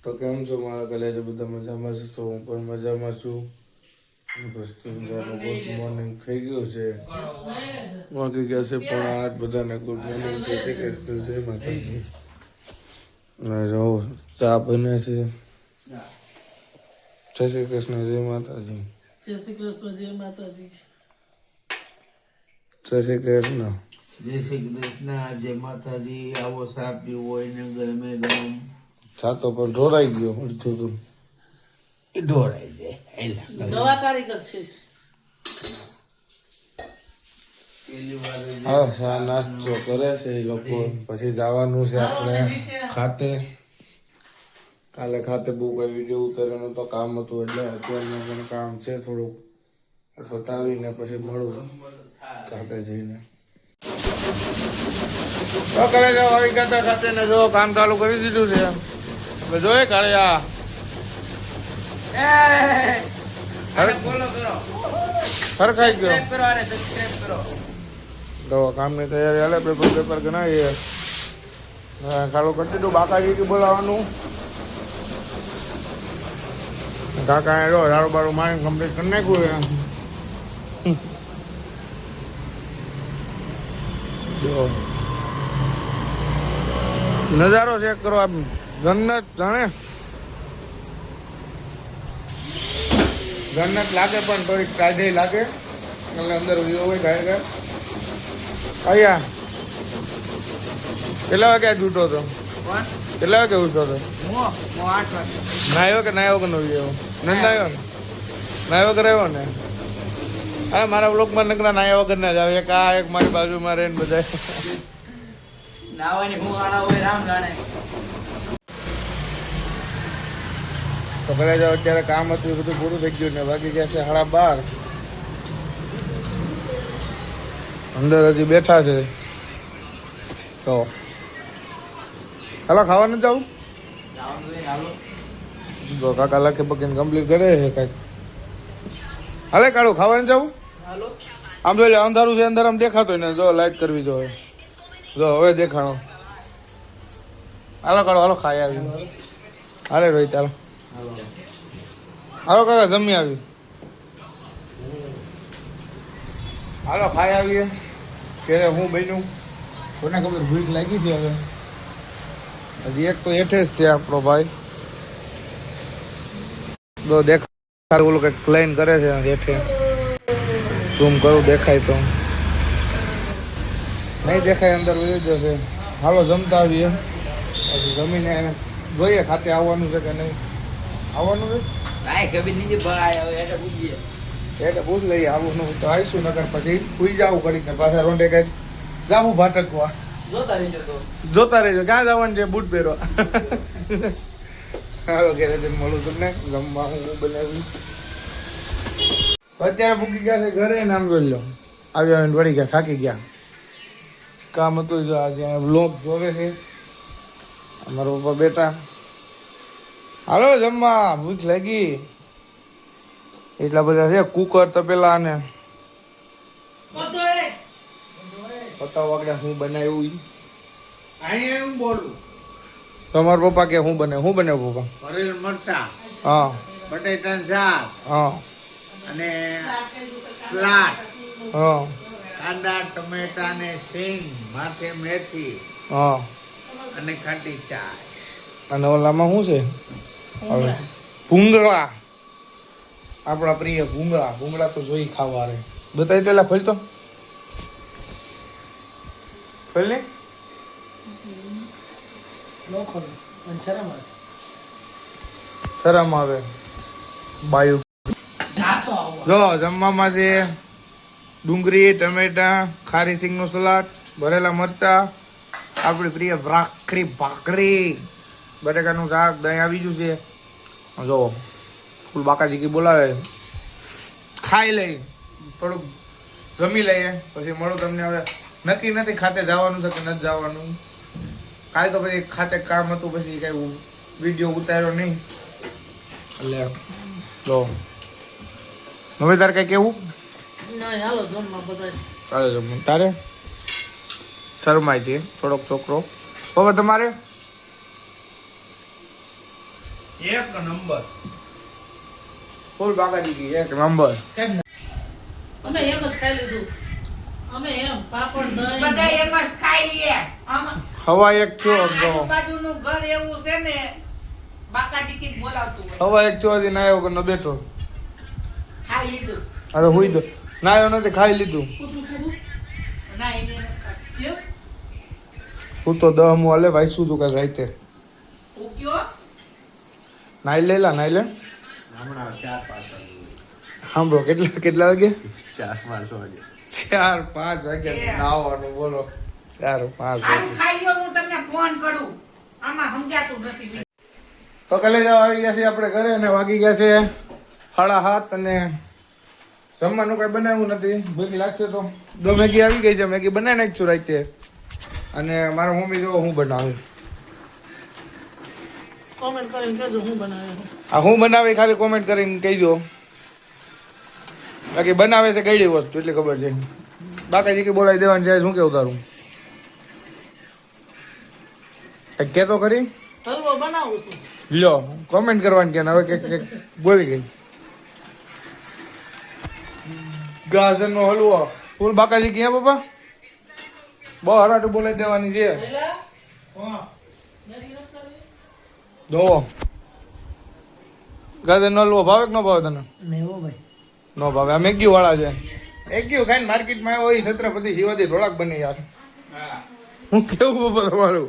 તો કેમ છો મારા કલેજ બધા મજામાં છો? તો હું પણ મજામાં છું. બસ ગુડ મોર્નિંગ થઈ ગયું છે. વાગી ગયા છે 7:30. બધાને ગુડ મોર્નિંગ છે. શ્રી કૃષ્ણ, જય માતાજી. જો ચા બને છે. જય શ્રી કૃષ્ણ, જય માતાજી. જય શ્રી કૃષ્ણ, જય માતાજી. જય શ્રી કૃષ્ણ, જય શ્રી કૃષ્ણ, જય માતાજી. આવો ચા પીવો હોય ને ગરમે ગરમ. ચા તો પણ ઢોરાઈ ગયો અડધું તું. ઢોળાઈ જાય. નવા કારીગર છે. હા, ચા નાસ્તો કરે છે એ લોકો. પછી જવાનું છે આપણે ખાતે. કાલે ખાતે બહુ કઈ વિડીયો ઉતારવાનું તો કામ હતું, એટલે અત્યારમાં પણ કામ છે થોડુંક. બતાવીને પછી મળું ખાતે જઈને. તો કરે જાઓ આવી ગયા ખાતે ને જો કામ ચાલુ કરી દીધું છે. હવે જોઈએ કાળિયા ફરખાઈ ગયો. તો કામની તૈયારી હાલે. પેપર ગણાવીએ. ચાલુ કરી દીધું. બાકાજી બોલાવાનું. કાકા એ રાડું બાડું મારી કમ્પ્લીટ કરી નાખ્યું. નજારો ચેક કરો. આમ જન્નત જાણે જન્નત લાગે પણ થોડીક ટાઢી લાગે. એટલે અંદર હોય ગાય અહીંયા કેટલા વાગે ઉઠો હતો? કેટલા વાગે ઉઠો હતો? નાયો કે નાયો કે નો આવ્યો? નાયો ને નાયો વગર આવ્યો ને? અરે મારા બ્લોકમાં નકરા નાયા વગર ના જ આવે. એક આ એક મારી બાજુમાં રહે ને બધા નાવાની હું આણા હોય રામ જાણે. તો પેલા જાવ અત્યારે કામ હતું એ બધું પૂરું થઈ ગયું ને બાકી ગયા છે 12:30. અંદર હજી બેઠા છે. તો હાલો ખાવા નથી જવું? તો કાકા લખે પકીને કમ્પ્લીટ કરે છે કાંઈક. હાલે કાઢું ખાવા નથી જવું? આમ જોઈ લે અંધારું છે. અંદર આમ દેખાતો ને જો લાઈટ કરવી જોઈએ. જો હવે દેખાણો. હાલો કાઢો હાલો ખાઈ આવી. હાલે રોહિત હાલો હાલો કાકા જમી આવી. હાલો ખાઈ આવીએ. કે હું બન્યું કોને ખબર. ભૂખ લાગી છે હવે. હજી એક તો એઠે જ છે આપણો ભાઈ. તો દેખાય ઓલું કંઈક ક્લાઇન કરે છે એઠે. ઝૂમ કરું દેખાય તો નહીં દેખાય. અંદર વહી જશે. હાલો જમતા આવીએ. પછી જમીને જોઈએ ખાતે આવવાનું છે કે નહીં. આવવાનું છે એટલે પૂછ લઈએ. આવવાનું તો આવીશું. નગર પછી સુઈ જવું કરીને પાછા રોંડે કઈ જાવું ભાટકવા. જોતા રહેજો ક્યાં જવાનું છે. બૂટ પહેરવા. હાલો ઘરે જઈને મળું તમને. જમવા હું બનાવી અત્યારે મૂકી ગયા છે ઘરે. નામ જોઈ લો આવ્યા વળી ગયા. થાકી ગયા. કામ હતું જો આજે બ્લોગ જોવે છે. અમારા પપ્પા બેટા. હાલો જમવા ભૂખ લાગી. એટલા બધા છે કુકર તપેલા ને પતાવ વાગડ્યા. હું બનાવ્યું બોલું તમારા પપ્પા કે હું બને. હું બનાવ્યું પપ્પા? ભરેલ મરચા, હા બટેટા શાક હા અને સલાડ, હા કાંદા ટમેટા ને સિંગ, માથે મેથી હા. અને ખાટી ચા. અને ઓલામાં શું છે? હવે ભૂંગળા. આપણા પ્રિય ભૂંગળા. ભૂંગળા તો જોઈ ખાવા રે. બતાવી તો એલા ખોલતો. ખોલ ને. શરમ આવે બાયુ. જો જમવામાં છે ડુંગળી, ટમેટા, ખારી સિંગનું સલાડ, ભરેલા મરચા, આપણી પ્રિય ભાખરી, બટેકાનું શાક, દહીં આવી ગયું છે. જો ફૂલ બાકાજી કી બોલાવે. ખાઈ લઈ થોડુંક જમી લઈએ પછી મળું તમને. હવે નક્કી નથી ખાતે જવાનું છે કે નથી જવાનું. કાલે તો પછી ખાતે કામ હતું પછી કઈ વિડીયો ઉતાર્યો નહીં. એટલે જો હવે તારે કઈ કેવું? ચાલે જમવું. તારે શરમાય છે થોડોક છોકરો. હવે તમારે એક નંબર. ફૂલ બાકાજી કી એક નંબર. અમે એમ જ ખાઈ લીધું. અમે એમ પાપડ દહીં બધા એમ જ ખાઈ લે. આમાં હવા એક થયો આમ તો. આજુબાજુનું ઘર એવું છે ને બાકાજી કી બોલાવતું હોય. હવા એક થયો હજી નાયો કે ન બેઠો. ખાઈ લીધું. હવે હુઈ દો. નાયો નથી ખાઈ લીધું. પૂછું ખાધું ના એને નથી ખાધું. કેમ હું તો 10 મુ હાલે ભાઈ શું તું કાલ રાતે. તું કયો? નાઈ લેલા નાઈ લે. હમણાં 4-5 વાગે. સાંભળો કેટલા વાગે? 4-5 વાગે. 4-5 વાગે નાવાનું બોલો. 4-5 વાગે. હારું ખાઈ લો હું તમને ફોન કરું. આમાં સમજાતું નથી. તો કાલે જવા આવી ગયા છે આપણે ઘરે અને વાગી ગયા છે 7:30 અને જમવાનું કઈ બનાવ્યું નથી. ભૂખ લાગશે તો મેગી આવી ગઈ છે. મેગી બનાવી નાખશું રાતે. અને મારા મમ્મી જો હું બનાવ્યું. કોમેન્ટ કરીને કહેજો હું બનાવે આ હું બનાવી ખાલી કોમેન્ટ કરીને કહેજો. બાકી બનાવે છે કઈ વસ્તુ એટલી ખબર છે. બાકાજી કે બોલાવી દેવાની છે. શું કેવું તારું? કઈ કે તો ખરી. હલવો બનાવું છું. લ્યો કોમેન્ટ કરવાની કે હવે કે બોલી ગઈ. ગાજરનો હલવો ફૂલ બાકાજી ક્યાં પપ્પા? બહુ હરાટું બોલાવી દેવાની છે. જો ગાજરનો હલવો ભાવે કે ન ભાવે તને? નેવો ભાઈ નો ભાવે. આ મેગી વાળા છે. મેગી ખાઈને માર્કેટમાં આવ્યો હોય છત્રપતિ શિવાજી થોડાક બને યાર. હું કેવું પપ્પા તમારું?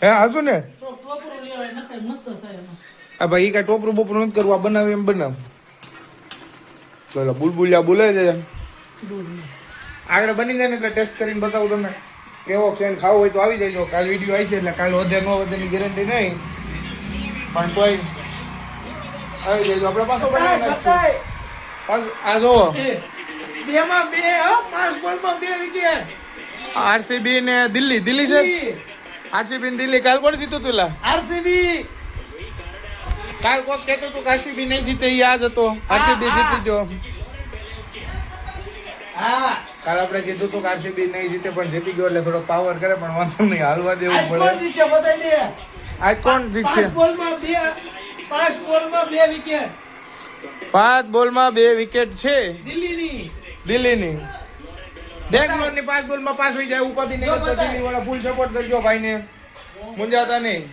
હે હાસુ ને? ટોપરું લેવાય નખાય મસ્ત થાય એમાં. આ ભાઈ કઈ ટોપરું બોપરું નથી કરવું. આ બનાવે એમ બનાવ. બોલો બુલબુલિયા બોલે છે. આગળ બની જાય ને એટલે ટેસ્ટ કરીને બતાવું તમને કેવો છે. ખાવું હોય તો આવી જાય. કાલ વિડીયો આવી છે એટલે કાલ વધે ન વધેની ગેરંટી નહીં, પણ તોય આવી જાય. આપણે પાછો બનાવી નાખીશું. પાછું આ જોવો બેમાં બે 5 બોલમાં 2 વિકેટ. આરસીબી ને દિલ્હી છે. આરસીબી ને દિલ્હી કાલ કોણ જીતું તું? આરસીબી કાલ કોક કહેતો તું આરસીબી નહીં જીતે. એ આજ હતો આરસીબી જીતી ગયો. હા કાલ આપણે કીધું તું આરસીબી નહીં જીતે પણ જીતી ગયો એટલે થોડો પાવર કરે પણ વાંધો નહીં. હાલવા દેવું આજ કોણ પડે. જીતશે બતાવી દે. આજ કોણ જીતશે? 5 બોલમાં 2 વિકેટ 5 બોલમાં 2 વિકેટ છે દિલ્હીની. બેંગ્લોરની 5 બોલમાં 5 હોઈ જાય. ઉપાધિ નહીં કરતા. દિલ્હી વાળા ફૂલ સપોર્ટ કરજો ભાઈને. મુંજાતા નહીં.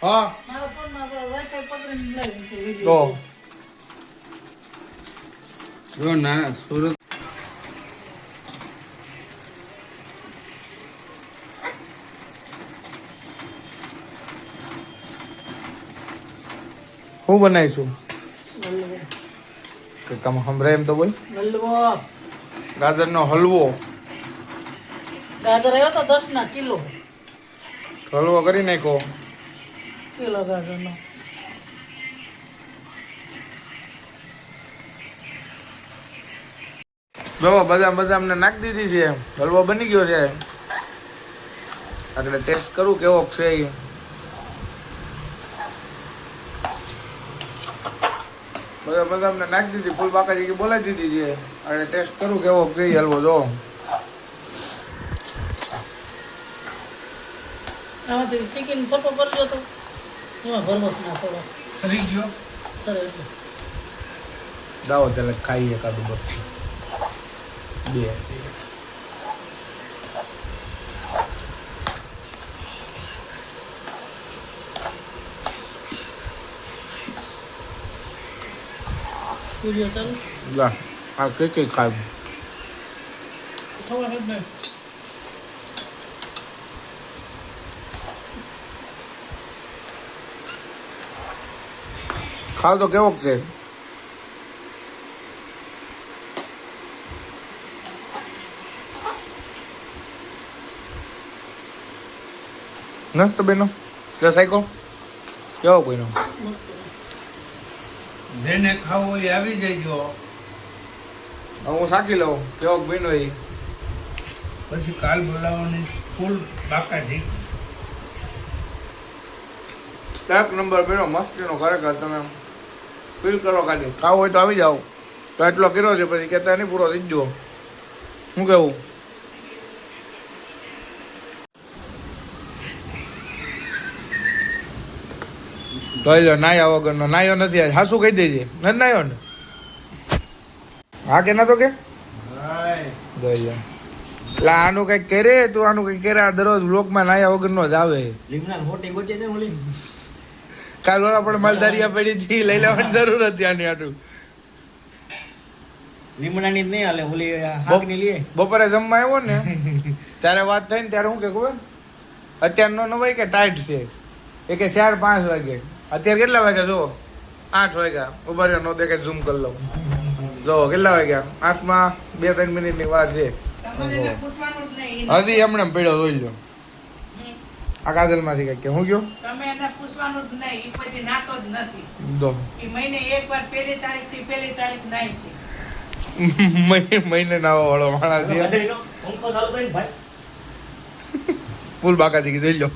હા મારા ફોનમાં વાઈફાઈ પકડીને લાવી તો જો ના સુરત હું બનાવીશું કે કામ હમણાં એમ તો બોલ. હલવો ગાજરનો હલવો. ગાજર આવ્યો તો 10 ના કિલો હલવો કરી નાખો. ગાજરનો જો બદામ ને નાખી દીધી છે. હલવો બની ગયો છે. એટલે ટેસ્ટ કરું કેવો છે. બદામ ને નાખી દીધી. ફૂલ બાકાજી બોલાવી દીધી છે. અને ટેસ્ટ કરું કેવો છે હલવો. જો આમાંથી ચિકન થપ્પો કરી લ્યો તો એમાં ભરવસ ના થોડો થઈ ગયો. સરસ. દાવો ત્યારે ખાઈએ કાઢું બસ 2 વિડિયો ચાલુ લા આ કઈ ખાવું. ખબર જ નહીં. ખાવ તો કેવો છે? મસ્ત બેનો કે સાયકો કેવો કોઈનો? જેને ખાવું હોય એ આવી જજો. હું સાકી લઉં કેવો બેનો. એ પછી કાલ બોલાવવાની ફૂલ બાકાજી. 1 નંબર બેનો મસ્તીનો ખરેખર. તમે ફીલ કરો ખાલી. ખાવું હોય તો આવી જાઓ. તો એટલો કર્યો છે પછી કહેતા નહીં પૂરો થઈ ગયો. શું કેવું? જોઈ લો નાયા વગરનો નાયો નથી આજ હાસુ કહી દેજે નથી નાયો ને હા કે નતો કે જોઈ લો એટલે આનું કઈક કરે તું આનું કઈક કરે આ દરરોજ બ્લોકમાં નાયા વગરનો જ આવે કાલ વાળા પણ માલધારિયા પડી હતી લઈ લેવાની જરૂર હતી આની આટલું લીમડાની જ નહીં હાલે ઓલી હાકની લીએ બપોરે જમવા આવ્યો ને ત્યારે વાત થઈ ને ત્યારે હું કે ખબર અત્યારનો ન હોય કે ટાઈટ છે એ કે 4-5 વાગે અત્યારે કેટલા વાગ્યા જો 8 વાગ્યા ઉભા રહ્યો નો દેખાય ઝૂમ કરી લઉં જો કેટલા વાગ્યા 8માં 2-3 મિનિટની વાર છે તમને એને પૂછવાનું જ નહીં. હજી એમણે પડ્યો જોઈ લો આ કાજલમાંથી કઈ કે હું ગયો તમે એને પૂછવાનું જ નહીં. ઈ પછી નાતો જ નથી. દો ઈ મહિને એકવાર પહેલી તારીખથી પહેલી તારીખ નાય છે. મહિને નાવા વાળો માણસ છે ગધેડીનો પંખો ચાલુ કરીને ભાઈ ફૂલ બાકાજી જોઈ લો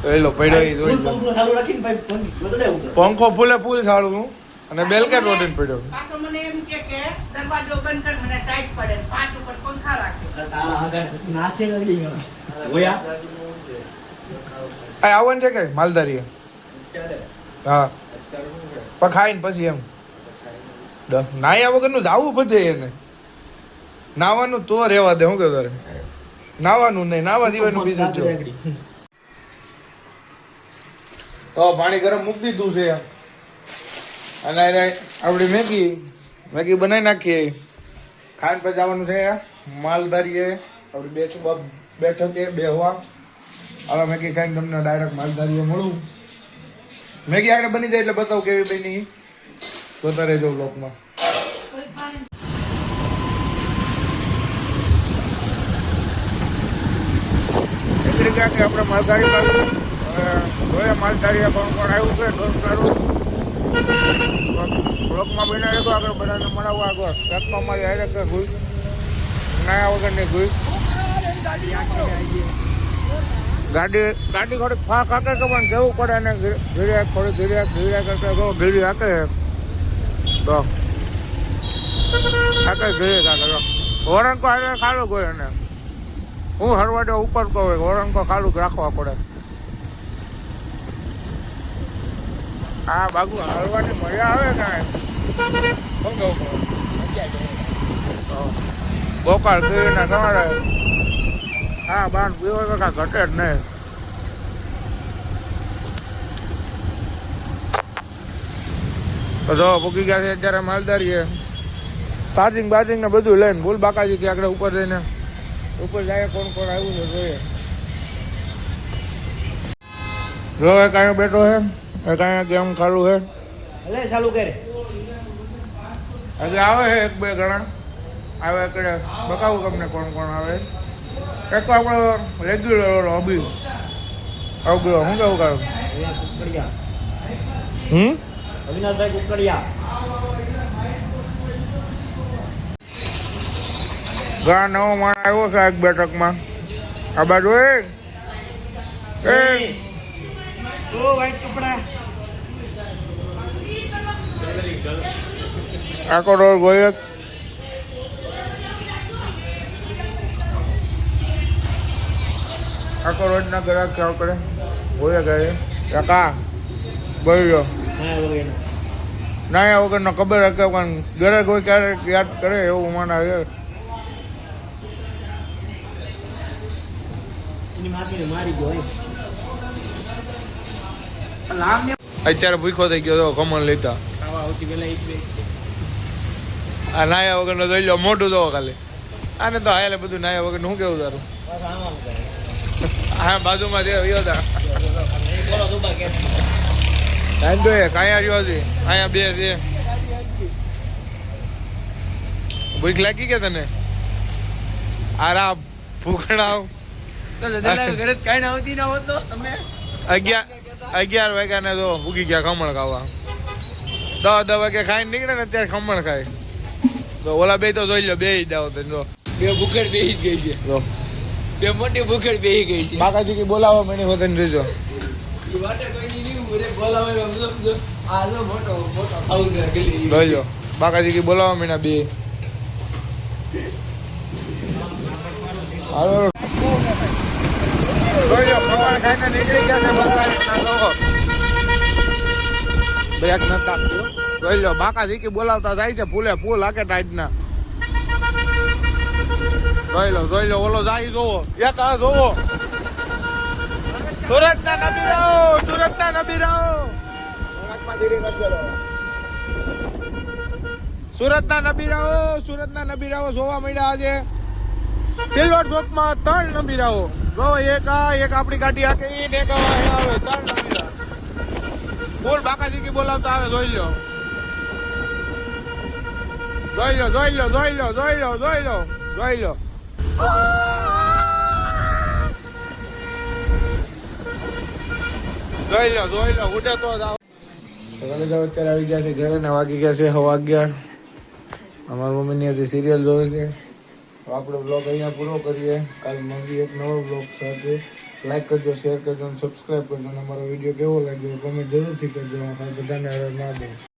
જોઈ લો પડ્યો ઈ જોઈ લો પંખો ચાલુ રાખીને ભાઈ ગધેડે ઉતરે પંખો ફૂલે ફૂલ સારું અને બેલકેટ રોટીને પડ્યો પાછો મને એમ કે દરવાજો બંધ કર, મને ટાઈટ પડે. 5 ઉપર પંખા રાખે. તારા આગળ નાચે ગઈ ઓયા આ આવવાનું છે કે માલધારી હા પણ ખાઈને પછી એમ નાયા વગરનું જાવું બધે એને નાવાનું તો રેવા દે હું કે તારે નાવાનું નહીં નાવા સિવાયનું બીજું જો તો પાણી ગરમ મૂકી દીધું છે અને આપણી મેગી બનાવી નાખીએ ખાઈને પછી જવાનું છે માલધારીએ આપણી બેઠકે બેહવા હવે મેગી ખાઈને તમને ડાયરેક્ટ માલધારીએ મળું મેગી આગળ બની જાય એટલે બતાવું કેવી બની જોતા રહેજો બ્લોકમાં આપણે માલધારી પાસે જોઈએ માલધારીએ કોણ આવ્યું છે દોસ્તારો બ્લોકમાં બના રહેતો આગળ બધાને મળાવવા આગળ રાતમાં મારી હારે કે ઘૂઈ નાયા વગરની ઘૂઈ ગાડી થોડીક ફાંક હાકે કે પણ જવું પડે ને ધીરે થોડી ધીરે કરતા જો ધીરે હાકે તો હાકે ધીરે હાકે તો વરંકો હારે ખાલું કોઈ એને હું હરવાડે ઉપર તો હોય વરંકો ખાલું રાખવા પડે હા બાગુ હરવાની મજા આવે કાંઈ શું કહું ગોપાલ કહીને તમારે હા બાન પીવો તો કાંઈ ઘટે જ નહીં તો જો ભૂકી ગયા છે અત્યારે માલધારીએ ચાર્જિંગ બાર્જિંગ ને બધું લઈને ભૂલ બાકાજી કે આગળ ઉપર જઈને ઉપર જાય કોણ આવ્યું છે જોઈએ જો એક અહીંયા બેઠો છે એક અહીંયા ગેમ ખાલું છે અલે ચાલુ કરે હજી આવે છે 1-2 ગણા આવે એટલે બતાવું તમને કોણ આવે એક તો આપણો રેગ્યુલર અભી શું કેવું કાઢું અવિનાશભાઈ કુકડિયા ઘણા નવો માણસ આવ્યો છે એક બેઠકમાં આ બાજુ એ ઓ વ્હાઈટ કપડા આખો રોડ ગયો આખો રોજના ગ્રાહક ખ્યાલ કરે ગોયા ગયા કાકા બોલ્યો હા વગેરે ના વગરનો ખબર રાખે પણ ગ્રાહક હોય ક્યારેક યાદ કરે એવું મને આવે એની માસીને મારી ગયો અત્યારે ભૂખો થઈ ગયો ખમણ લેતા ખાવા આવતી પેલા એક બે આ નાયા વગરનો જોઈ લો મોટું જોવો ખાલી આને તો હાલે બધું નાયા વગર શું કેવું તારું બસ આમાં કરે હા બાજુમાં જે રહ્યો હતા બોલો દુબા કે ટાઈમ તો કાંઈ રહ્યો છે અહીંયા બે છે ભૂખ લાગી કે તને આરા ભૂખડા ઘરે કઈ ના આવતી ના હોત તો તમે 11 વાગ્યા ને તો ભૂગી ગયા ખમણ ખાવા 10 વાગે ખાઈને નીકળે ને અત્યારે ખમણ ખાય તો ઓલા બે તો જોઈ લો બે જાવ તો જો બે ભૂખડ બેહી ગઈ છે જો બે મોટી ભૂખડ બેહી ગઈ છે બાકાજી કે બોલાવો મને હોતન જોજો ઈ વાટે કોઈ ની ઉરે બોલાવે સમજો આ જો મોટો ખાવું દે ગલી જોઈ લો બાકાજી કે બોલાવો મને બે હાલો જોઈ લો ખમણ ખાઈને નીકળી ગયા છે બધા લોકો બ્રેક નથી આપતી જોઈ લો બાકા દીકી બોલાવતા જાય છે ફૂલે ફૂલ આકે ટાઈટના જોઈ લો ઓલો જાય જોવો એક આ જોવો સુરતના નબીરાઓ સુરતના નબીરાઓ જોવા મળ્યા આજે સિલ્વર ચોકમાં 3 નબીરાઓ જો એક આપણી ગાડી આકે ઈ ને એક આવે 3 નબીરા બોલ બાકાજી કી બોલાવતા આવે જોઈ લો જોઈ લો ઉડે તો જાવ અત્યારે આવી ગયા છે ઘરે ને વાગી ગયા છે 11:30 અમારી મમ્મીની હજી સિરિયલ જોવે છે આપણો બ્લોગ અહીંયા પૂરો કરીએ કાલ મળીએ એક નવો બ્લોગ સાથે લાઈક કરજો શેર કરજો અને સબસ્ક્રાઈબ કરજો અને અમારો વિડીયો કેવો લાગ્યો કોમેન્ટ જરૂરથી કરજો બધાને હર મહાદેવ